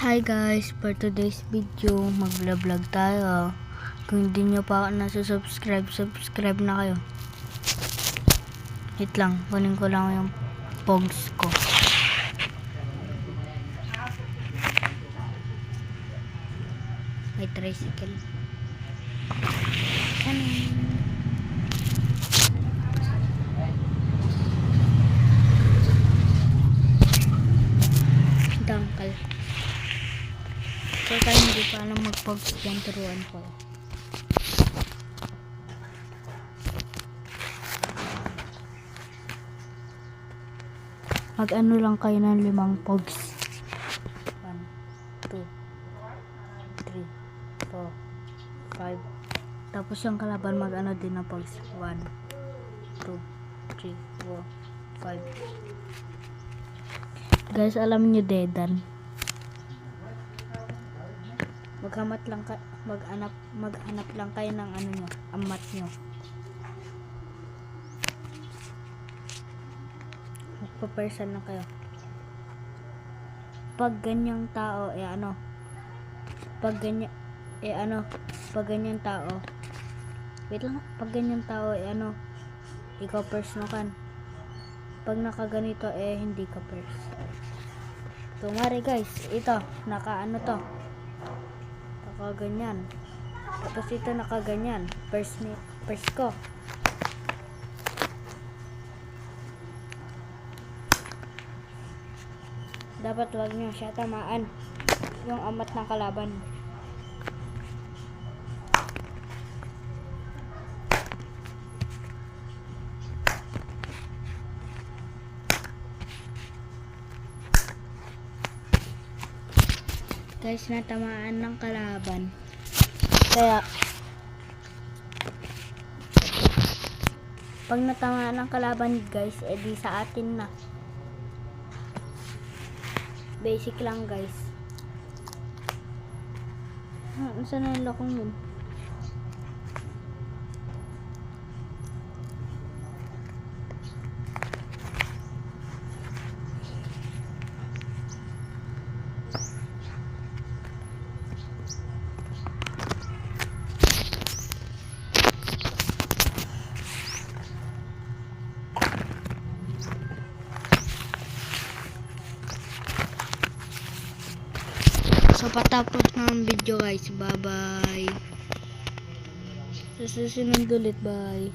Hi guys, for today's video, mag-vlog tayo. Kung hindi nyo pa nasa-subscribe, subscribe na kayo. Wait lang, kunin ko lang yung pogs ko. May tricycle. Dangkal. So tayo hindi pa alam mag-pogs dyan, turuan ko. Mag-ano lang kayo ng 5 pogs. 1, 2, 3, 4, 5. Tapos yung kalaban mag-ano din ng pogs. 1, 2, 3, 4, 5. Guys, alam niyo dedan. Maghanap lang kayo ng ano nyo, amat nyo. Magpa-person lang kayo. Pag ganyang tao, pag ganyang tao, wait lang, pag ganyang tao, ikaw person kan. Pag nakaganito, hindi ka first. Tumari guys, ito, naka-ano to. Nakaganyan. Tapos ito nakaganyan. First ko. Dapat wag nyo siya tamaan. Yung amat ng kalaban. Guys, natamaan ng kalaban. Kaya pag natamaan ng kalaban guys, edi sa atin na. Basic lang guys. Saan na yung lakong yun? So, patapos ng video guys. Bye-bye. Sa susunod ulit. Bye.